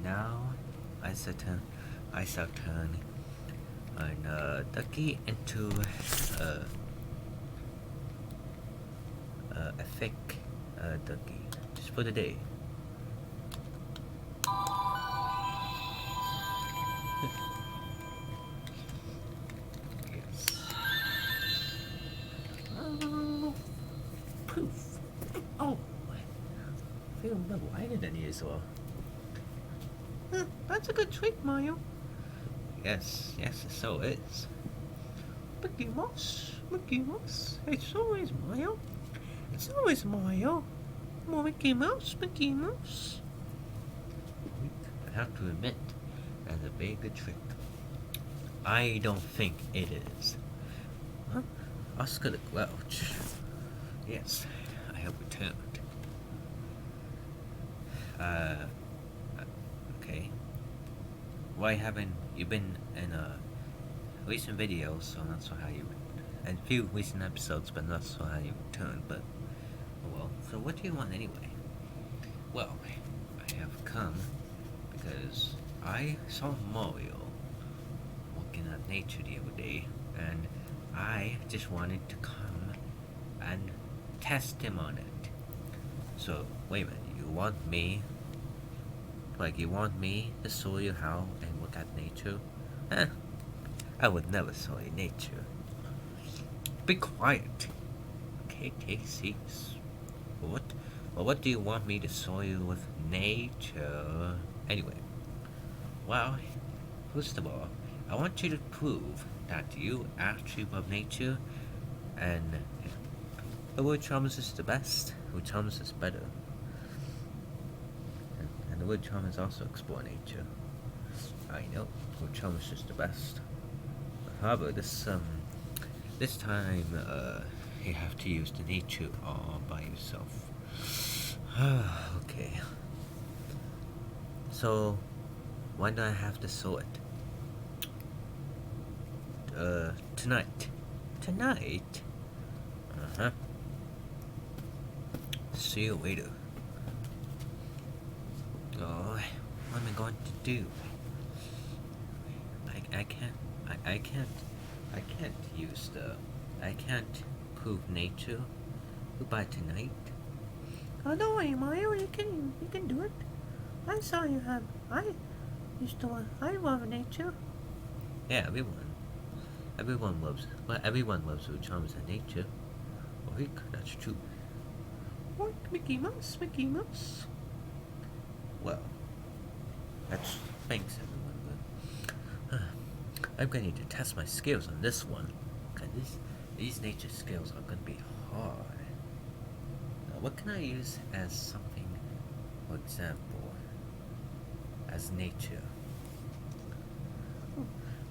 now I shall turn an ducky into uh, a fake ducky just for the day. Yes. Oh, poof. Oh, I feel no lighter than usual. That's a good trick, Mario. Yes, yes, so is. Mickey Mouse, it's always Mario. It's always Mario. More Mickey Mouse, Mickey Mouse. I have to admit, that's a very good trick. I don't think it is. Huh? Oscar the Grouch. Yes, I have returned. Okay. Why haven't you been in recent videos? So not so how you, and few recent episodes, but not so how you return. But well, so what do you want anyway? Well, I have come because I saw Mario looking at nature the other day, and I just wanted to come and test him on it. So wait a minute, you want me? Like you want me to show you how and look at nature? Eh, I would never show you nature. Be quiet. Okay, take seats. What? Well, what do you want me to show you with nature? Anyway, well, first of all, I want you to prove that you actually love nature, and the word charms is the best. The word charms is better, and the word charm is also explore nature. I know, the word charm is just the best. However, this time, you have to use the nature all by yourself. Okay. So, why do I have to sew it? Tonight. Tonight? Uh-huh. See you later. Oh, what am I going to do? I can't use I can't prove nature by tonight. Oh, don't worry, Mario. You can do it. I saw you have. I love nature. Yeah, everyone loves. Well, everyone loves who charms in nature. Oh, that's true. What, Mickey Mouse? Mickey Mouse. Well, that's thanks, everyone. But I'm going to need to test my skills on this one, cause these nature skills are going to be hard. Now, what can I use as something, for example, as nature?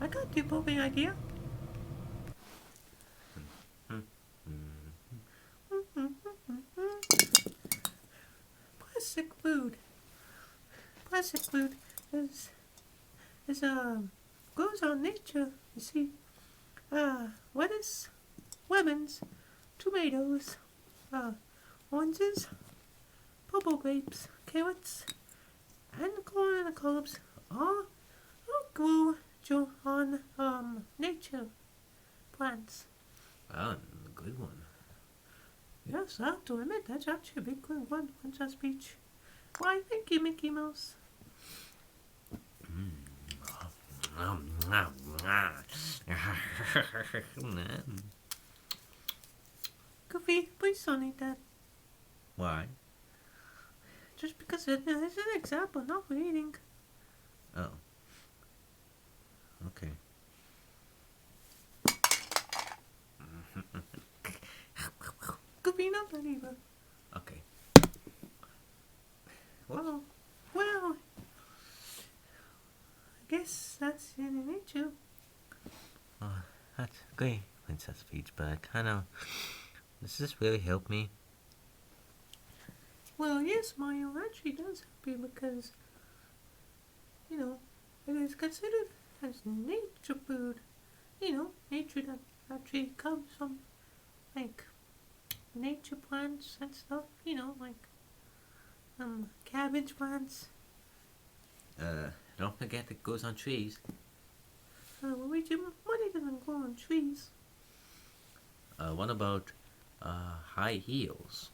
I got the perfect idea. Plastic food. Plastic food is goes on nature. You see, lettuce, lemons, tomatoes, oranges, purple grapes, carrots, and corn and cobs all grew on nature plants. Oh, good one. Yes, I have to admit, that's actually a big good one, Princess Peach. Why, thank you, Mickey Mouse. Goofy, please don't eat that. Why? Just because it is an example, not for eating. Oh. Okay. Goofy, not that either. Okay. Well, I guess that's in nature. That's great, Princess Peach, but does this really help me? Well, yes, Mario actually does help you because, it is considered as nature food. Nature that actually comes from, like, nature plants and stuff, like, cabbage plants. Don't forget it goes on trees. Luigi, money doesn't grow on trees. What about high heels?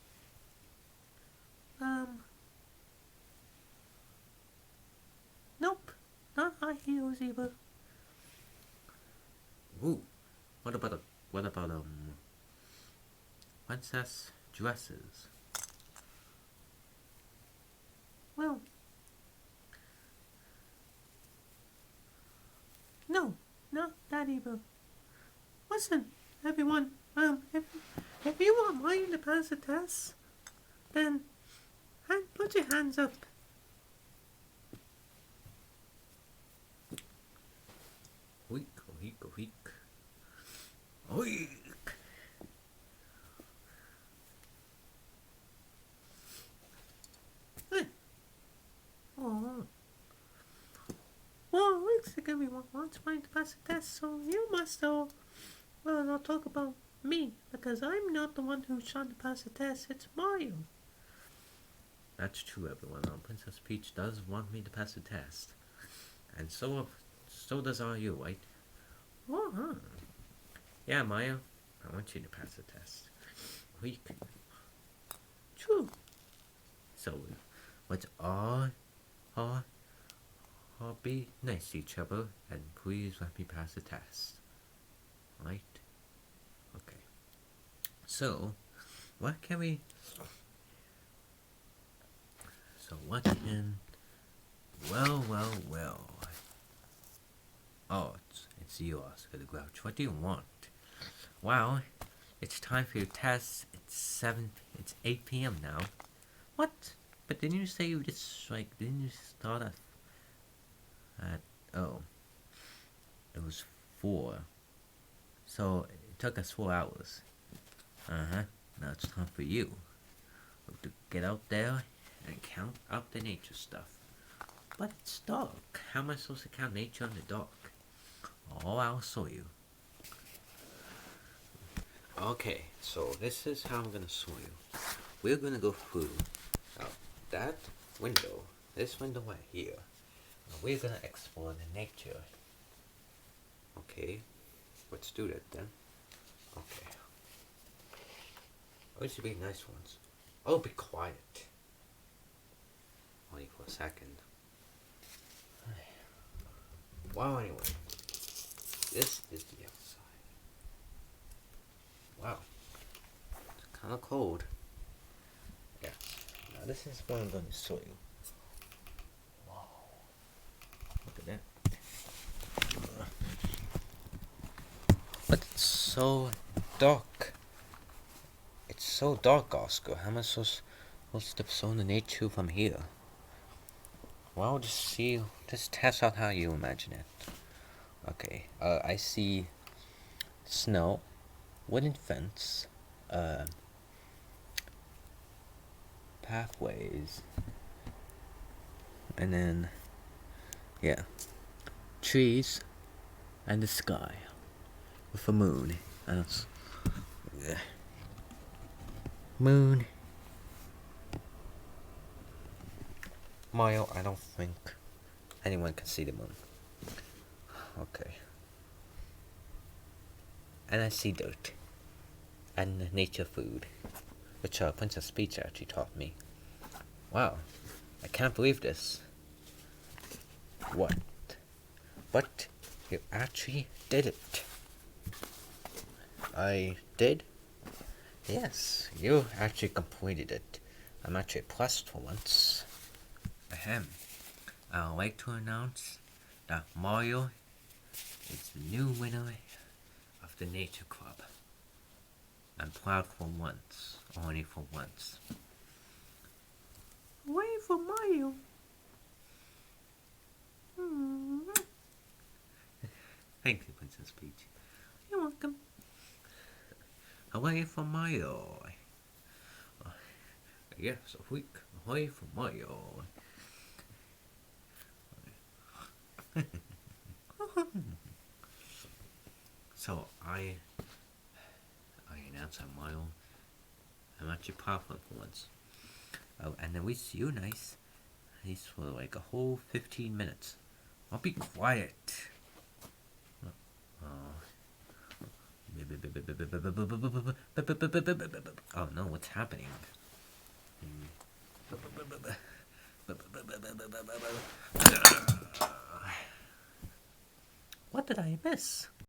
Nope, not high heels either. Ooh, what about princess dresses? Well, no, not that either. Listen, everyone, if you want mine to pass the test, then put your hands up. Weak, weak, weak. Weak. Oh. Well, it looks like everyone wants mine to pass the test, so you must all, well, not talk about me, because I'm not the one who's trying to pass the test, it's Mario. That's true, everyone. Princess Peach does want me to pass the test, and so does all you, right? Uh-huh. Yeah, Mario, I want you to pass the test. Weak. True. So, let's all be nice to each other, and please let me pass the test. Right? Okay. So, what can we... So, what can... Well. Oh, it's you, Oscar the Grouch. What do you want? Well, it's time for your test. It's 8 p.m. now. What? But didn't you say you just, didn't you start at, oh, it was 4. So, it took us 4 hours. Uh-huh. Now it's time for you to get out there and count up the nature stuff. But it's dark. How am I supposed to count nature in the dark? Oh, I'll show you. Okay, so this is how I'm gonna show you. We're gonna go through that window, this window right here. We're gonna explore the nature. Okay, let's do that then. Okay. Oh, these should be nice ones. Oh, be quiet. Only for a second. Wow, anyway. This is the outside. Wow. It's kind of cold. Yeah. Now this is what I'm going to show you. Wow. Look at that. But it's so dark. It's so dark, Oscar. How am I supposed to show the nature from here? Well, just test out how you imagine it. Okay, I see snow, wooden fence, pathways, and then, yeah, trees, and the sky, with a moon, and it's, moon. Mario, I don't think anyone can see the moon. Okay. And I see dirt. And nature food. Which Princess Peach actually taught me. Wow. I can't believe this. What? But you actually did it. I did? Yes, you actually completed it. I'm actually impressed for once. Ahem. I'd like to announce that Mario is the new winner of the Nature Club. I'm proud for once, only for once. Wait for Mario. Thank you, Princess Peach. You're welcome. Away from Mario. Yes, a week away from Mario. So I announced I'm Mario. I'm actually proud for once. Oh, and I wish you nice least for like a whole 15 minutes. I'll be quiet. Oh no, what's happening? What did I miss?